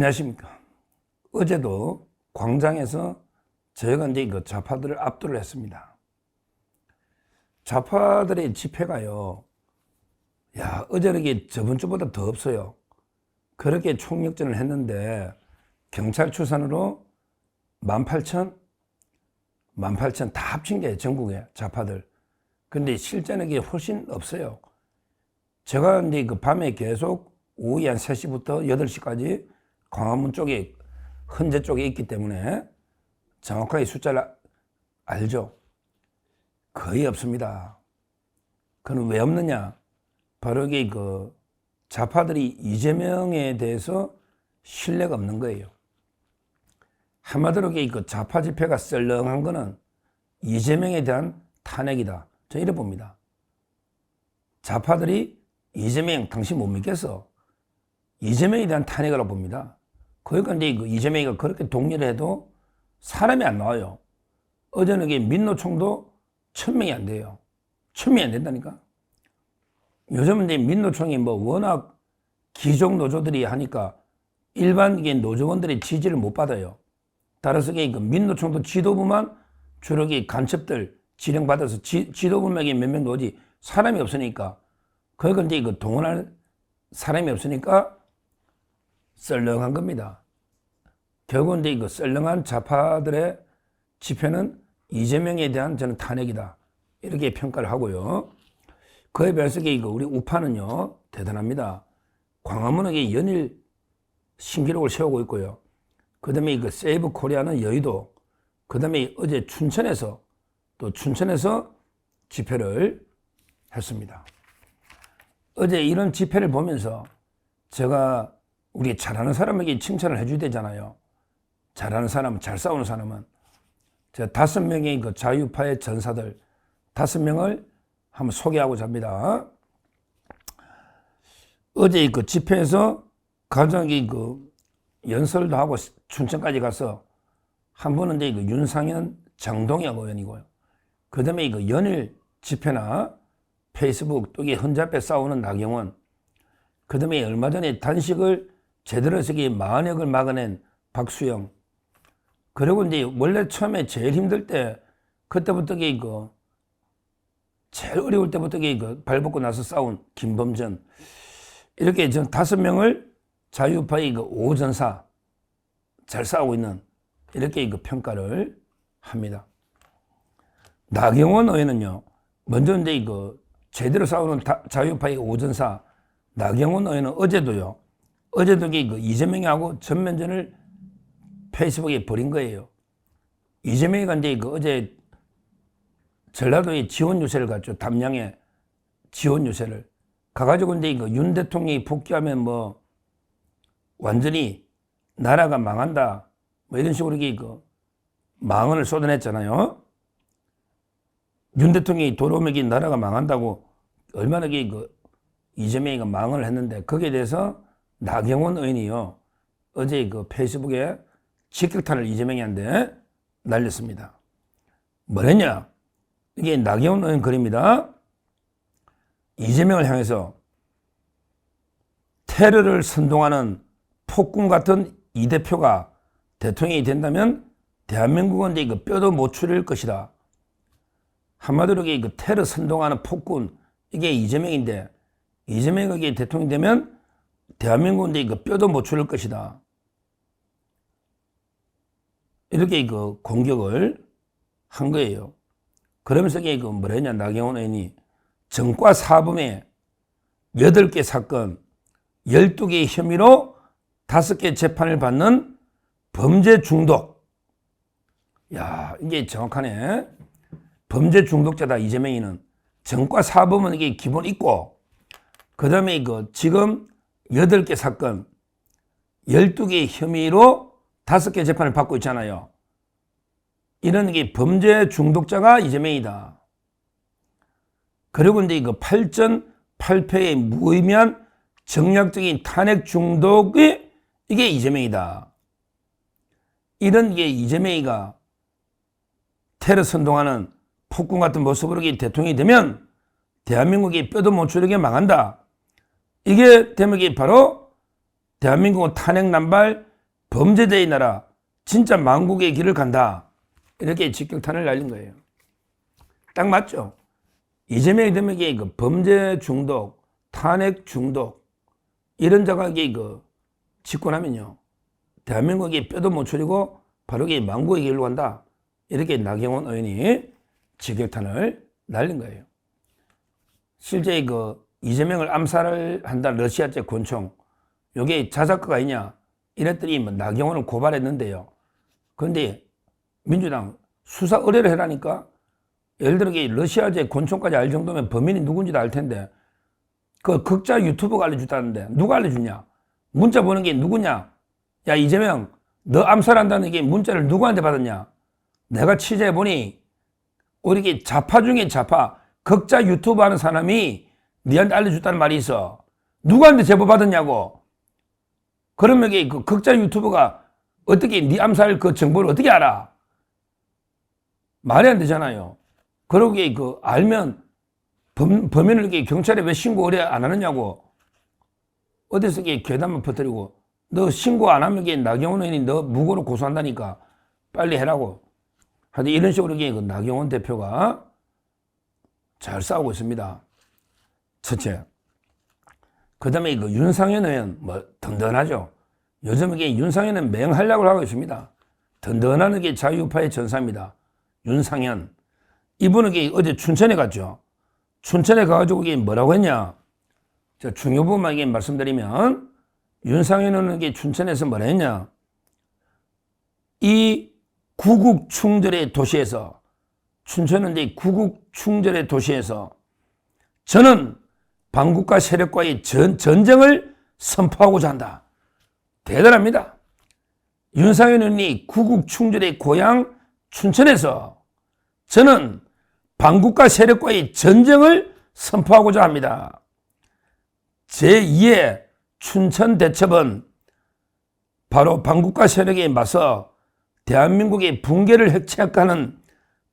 안녕하십니까. 어제도 광장에서 저희가 이제 그 좌파들을 압도를 했습니다. 좌파들의 집회가요, 어제는 이게 저번 주보다 더 없어요. 그렇게 총력전을 했는데 경찰 추산으로 18,000 다 합친 게 전국에 좌파들. 근데 실제는 이게 훨씬 없어요. 제가 이제 그 밤에 계속 오후 한 3시부터 8시까지 광화문 쪽에, 헌재 쪽에 있기 때문에 정확하게 숫자를 알죠. 거의 없습니다. 그건 왜 없느냐? 바로 이게 그 좌파들이 이재명에 대해서 신뢰가 없는 거예요. 한마디로 그 좌파 집회가 썰렁한 거는 이재명에 대한 탄핵이다. 저는 이래 봅니다. 좌파들이 이재명 당신 못 믿겠어. 이재명에 대한 탄핵이라고 봅니다. 그러니까 이제 이재명이가 그렇게 독려를 해도 사람이 안 나와요. 어제는 이게 민노총도 1000명이 안 돼요. 1000명이 안 된다니까. 요즘은 이제 민노총이 뭐 워낙 기종 노조들이 하니까 일반 노조원들이 지지를 못 받아요. 따라서 그 민노총도 지도부만 주로 간첩들 지령받아서 지도부명이 몇 명 오지 사람이 없으니까. 그러니까 이제 동원할 사람이 없으니까 썰렁한 겁니다. 결국은 이제 썰렁한 좌파들의 집회는 이재명에 대한 저는 탄핵이다. 이렇게 평가를 하고요. 그에 비해서 우리 우파는요, 대단합니다. 광화문에 연일 신기록을 세우고 있고요. 그 다음에 세이브 코리아는 여의도, 그 다음에 어제 춘천에서 집회를 했습니다. 어제 이런 집회를 보면서 제가 우리 잘하는 사람에게 칭찬을 해줘야 되잖아요. 잘하는 사람, 잘 싸우는 사람은. 제가 5명의 자유파의 전사들 5명을 한번 소개하고자 합니다. 어제 집회에서 가장 연설도 하고 춘천까지 가서 한 분은 이제 윤상현 정동영 의원이고요. 그 다음에 연일 집회나 페이스북 또 헌재 앞에 싸우는 나경원, 그 다음에 얼마 전에 단식을 제대로 해서 40억을 막아낸 박수영, 그리고 이제 원래 처음에 제일 힘들 때 그때부터 제일 어려울 때부터 발벗고 나서 싸운 김범전, 이렇게 전 5명을 자유파의 오전사 잘 싸우고 있는 이렇게 평가를 합니다. 나경원 의원은요, 먼저 이제 제대로 싸우는 자유파의 오전사 나경원 의원은 어제도 이재명하고 전면전을 페이스북에 벌인 거예요. 이재명이가 이제 어제 전라도에 지원 유세를 갔죠. 담양에 지원 유세를 가가지고 이제 윤 대통령이 복귀하면 뭐 완전히 나라가 망한다, 뭐 이런 식으로 망언을 쏟아냈잖아요. 윤 대통령이 돌아오면 나라가 망한다고 얼마나 이재명이가 망언을 했는데, 거기에 대해서 나경원 의원이요, 어제 페이스북에 직격탄을 이재명이한테 날렸습니다. 뭐랬냐? 이게 나경원 의원 글입니다. 이재명을 향해서 테러를 선동하는 폭군 같은 이 대표가 대통령이 된다면 대한민국은 이제 뼈도 못 추릴 것이다. 한마디로 테러 선동하는 폭군, 이게 이재명인데, 이재명이 대통령이 되면 대한민국은 이제 뼈도 못 추릴 것이다. 이렇게 공격을 한 거예요. 그러면서 뭐랬냐, 나경원 의원이 정과 사범의 8개 사건, 12개의 혐의로 5개 재판을 받는 범죄 중독. 이게 정확하네. 범죄 중독자다, 이재명이는. 정과 사범은 이게 기본 있고, 그 다음에 지금 8개 사건, 12개의 혐의로 5개 재판을 받고 있잖아요. 이런 범죄 중독자가 이재명이다. 그리고 이제 8전8패의 무의미한 정략적인 탄핵 중독이 이게 이재명이다. 이런 이재명이가 테러 선동하는 폭군 같은 모습으로 대통령이 되면 대한민국이 뼈도 못 추리게 망한다. 이게 되면 바로 대한민국은 탄핵 남발 범죄자의 나라, 진짜 망국의 길을 간다. 이렇게 직격탄을 날린 거예요. 딱 맞죠? 이재명이 되면 그 범죄 중독, 탄핵 중독, 이런 자각이 집권하면요. 대한민국이 뼈도 못 추리고 바로 망국의 길로 간다. 이렇게 나경원 의원이 직격탄을 날린 거예요. 실제 이재명을 암살을 한다는 러시아제 권총, 요게 자작극 아니냐? 이랬더니 나경원을 고발했는데요. 그런데 민주당 수사 의뢰를 해라니까 예를 들어 러시아제 권총까지 알 정도면 범인이 누군지도 알 텐데 그 극자 유튜버가 알려줬다는데 누가 알려주냐? 문자 보는 게 누구냐? 야 이재명 너 암살한다는 게 문자를 누구한테 받았냐? 내가 취재해보니 우리 좌파 중에 좌파 극자 유튜버 하는 사람이 니한테 알려줬다는 말이 있어. 누구한테 제보 받았냐고. 그러면 그 극자 유튜버가 어떻게 니 암살 그 정보를 어떻게 알아? 말이 안 되잖아요. 그러고 알면 범인을 경찰에 왜 신고 의뢰 안 하느냐고. 어디서 괴담만 퍼뜨리고 너 신고 안 하면 나경원 의원이 너 무고로 고소한다니까 빨리 해라고. 하여튼 이런 식으로 나경원 대표가 잘 싸우고 있습니다. 첫째. 그 다음에 윤상현 의원 든든하죠. 요즘 윤상현은 맹활약을 하고 있습니다. 든든한 게 자유파의 전사입니다. 윤상현. 이분은 어제 춘천에 갔죠. 춘천에 가가지고 뭐라고 했냐. 중요 부분만 말씀드리면 윤상현은 춘천에서 뭐라 했냐. 이 구국 충절의 도시에서 춘천은 구국 충절의 도시에서 저는 반국가 세력과의 전쟁을 선포하고자 한다. 대단합니다. 윤상현 의원이 구국 충절의 고향 춘천에서 저는 반국가 세력과의 전쟁을 선포하고자 합니다. 제2의 춘천대첩은 바로 반국가 세력에 맞서 대한민국의 붕괴를 핵체하는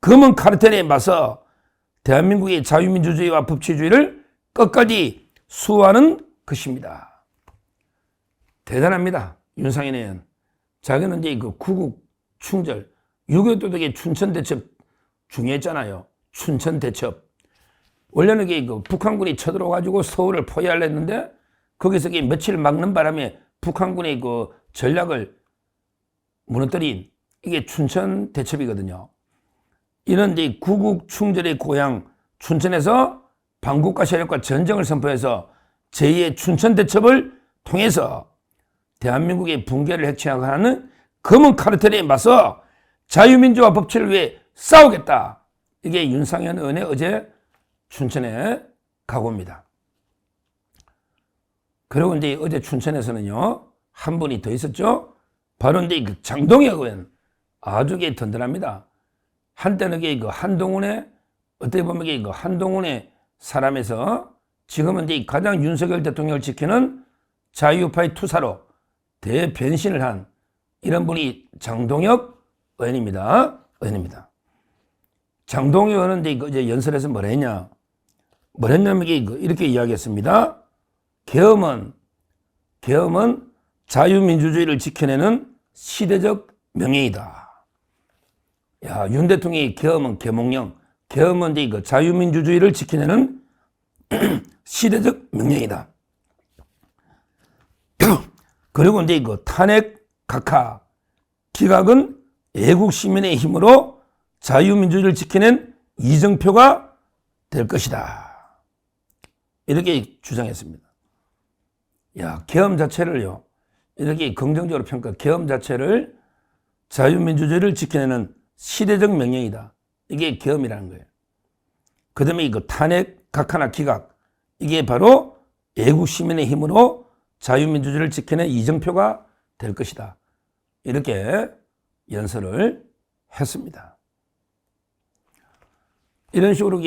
검은 카르텔에 맞서 대한민국의 자유민주주의와 법치주의를 끝까지 수호하는 것입니다. 대단합니다. 윤상현 의원. 자기는 구국 충절, 6.25 도덕의 춘천대첩 중요했잖아요. 춘천대첩. 원래는 북한군이 쳐들어가지고 서울을 포위하려 했는데 거기서 며칠 막는 바람에 북한군의 전략을 무너뜨린 이게 춘천대첩이거든요. 이런 구국 충절의 고향 춘천에서 반국가 세력과 전쟁을 선포해서 제2의 춘천대첩을 통해서 대한민국의 붕괴를 핵취하는 검은 카르텔에 맞서 자유민주화 법치를 위해 싸우겠다. 이게 윤상현 의원의 어제 춘천의 각오입니다. 그리고 어제 춘천에서는요, 한 분이 더 있었죠? 바로 장동혁 의원. 아주 든든합니다. 한때는 한동훈의, 어떻게 보면 한동훈의 사람에서 지금은 가장 윤석열 대통령을 지키는 자유파의 투사로 대변신을 한 이런 분이 장동혁 의원입니다. 장동혁 의원은 어제 연설에서 뭐라 했냐? 뭐라 했냐면 이렇게 이야기했습니다. 계엄은 자유민주주의를 지켜내는 시대적 명예이다. 야, 윤 대통령이 계엄은 계몽령, 계엄은 자유민주주의를 지켜내는 시대적 명령이다. 그리고 탄핵 각하, 기각은 애국 시민의 힘으로 자유민주주의를 지켜낸 이정표가 될 것이다. 이렇게 주장했습니다. 야, 계엄 자체를요, 이렇게 긍정적으로 평가, 계엄 자체를 자유민주주의를 지켜내는 시대적 명령이다. 이게 계엄이라는 거예요. 그 다음에 탄핵 각하나 기각, 이게 바로 애국 시민의 힘으로 자유민주주의를 지켜낸 이정표가 될 것이다. 이렇게 연설을 했습니다. 이런 식으로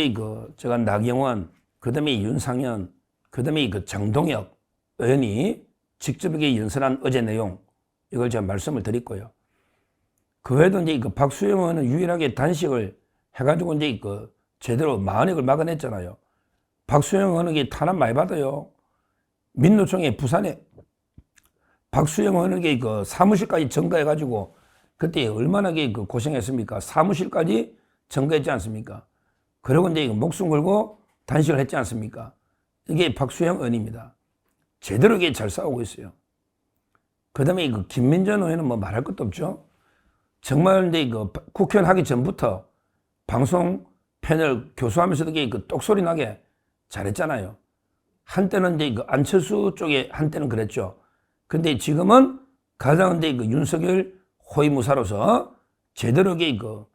제가 나경원, 그 다음에 윤상현, 그 다음에 장동혁 의원이 직접 연설한 어제 내용, 이걸 제가 말씀을 드렸고요. 그 외에도 박수영 의원은 유일하게 단식을 해가지고 제대로 만행을 막아냈잖아요. 박수영 의원은 탄압 많이 받아요. 민노총에 박수영 의원에게 그 사무실까지 점거해가지고 그때 얼마나 그 고생했습니까? 사무실까지 점거했지 않습니까? 그리고 이제 목숨 걸고 단식을 했지 않습니까? 이게 박수영 의원입니다. 제대로 이게 잘 싸우고 있어요. 그 다음에 그 김민전 의원은 뭐 말할 것도 없죠. 정말 이제 그 국회의원 하기 전부터 방송 패널 교수하면서도 그 똑소리 나게 잘했잖아요. 한때는 이제 그 안철수 쪽에 한때는 그랬죠. 근데 지금은 가장 이제 그 윤석열 호위무사로서 제대로 그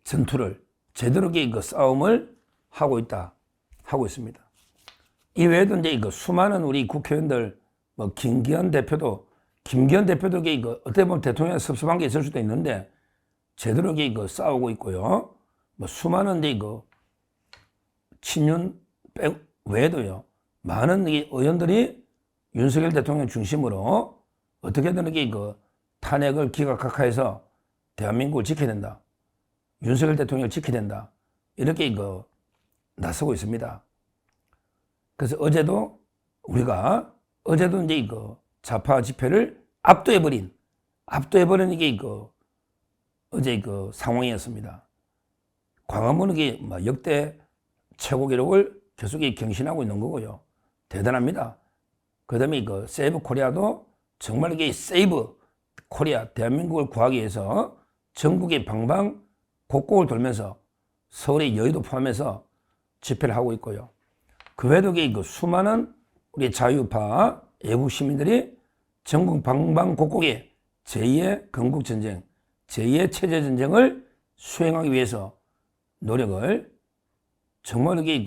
전투를, 제대로 그 싸움을 하고 있습니다. 이외에도 이제 그 수많은 우리 국회의원들, 뭐 김기현 대표도 그 어떻게 보면 대통령 섭섭한 게 있을 수도 있는데 제대로 그 싸우고 있고요. 뭐 수많은 이제 그 친윤 외에도요, 많은 이 의원들이 윤석열 대통령 중심으로 어떻게든 그 탄핵을 기각해서 대한민국을 지켜야 된다. 윤석열 대통령을 지켜야 된다. 이렇게 나서고 있습니다. 그래서 어제도 이제 좌파 집회를 압도해버린 이게 어제 상황이었습니다. 광화문은 이게 역대 최고 기록을 계속 경신하고 있는 거고요. 대단합니다. 그 다음에 세이브 코리아도 정말 이게 세이브 코리아, 대한민국을 구하기 위해서 전국의 방방곡곡을 돌면서 서울의 여의도 포함해서 집회를 하고 있고요. 그 외에도 수많은 우리 자유파 애국 시민들이 전국 방방곡곡에 제2의 건국전쟁, 제2의 체제전쟁을 수행하기 위해서 노력을 정말 이게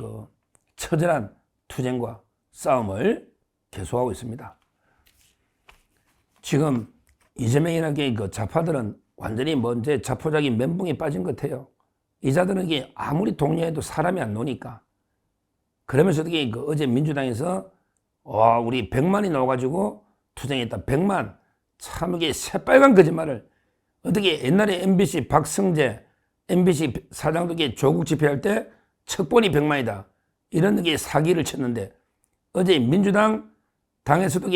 처절한 투쟁과 싸움을 계속하고 있습니다. 지금 이재명이나 좌파들은 완전히 먼저 자포자기 멘붕에 빠진 것 같아요. 이 자들은 이게 아무리 독려해도 사람이 안 노니까. 그러면서도 어제 민주당에서 우리 100만이 나와가지고 투쟁했다. 100만. 참 이게 새빨간 거짓말을 어떻게 옛날에 MBC 박성재 MBC 사장도 조국 집회할 때 척본이 100만이다. 이런 게 사기를 쳤는데 어제 민주당 당에서도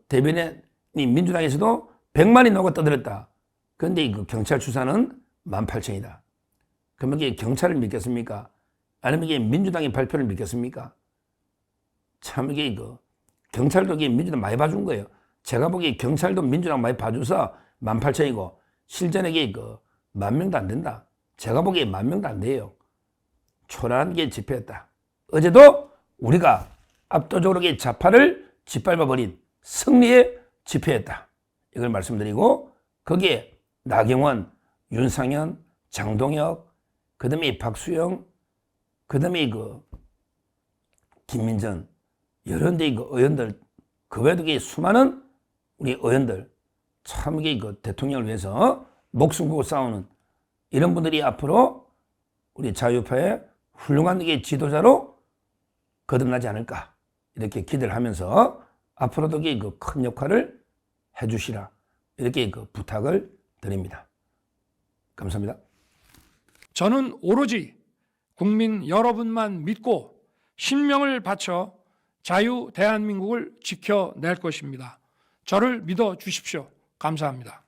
대변인이 민주당에서도 100만이 나오고 떠들었다. 그런데 경찰 추산은 18,000이다. 그러면 이게 경찰을 믿겠습니까? 아니면 이게 민주당의 발표를 믿겠습니까? 참 이게 경찰도 민주당 많이 봐준 거예요. 제가 보기에 경찰도 민주당 많이 봐줘서 18,000이고 실전에 10,000명도 안 된다. 제가 보기에 10,000명도 안 돼요. 초라한 게 집회였다. 어제도 우리가 압도적으로 좌파를 짓밟아버린 승리의 집회였다. 이걸 말씀드리고 거기에 나경원, 윤상현, 장동혁, 그 다음에 박수영, 그 다음에 김민전, 여러 데 의원들, 그 외에도 수많은 우리 의원들, 참 이게 대통령을 위해서 목숨 걸고 싸우는 이런 분들이 앞으로 우리 자유파의 훌륭한 지도자로 거듭나지 않을까 이렇게 기대를 하면서 앞으로도 큰 역할을 해주시라 이렇게 부탁을 드립니다. 감사합니다. 저는 오로지 국민 여러분만 믿고 신명을 바쳐 자유 대한민국을 지켜낼 것입니다. 저를 믿어 주십시오. 감사합니다.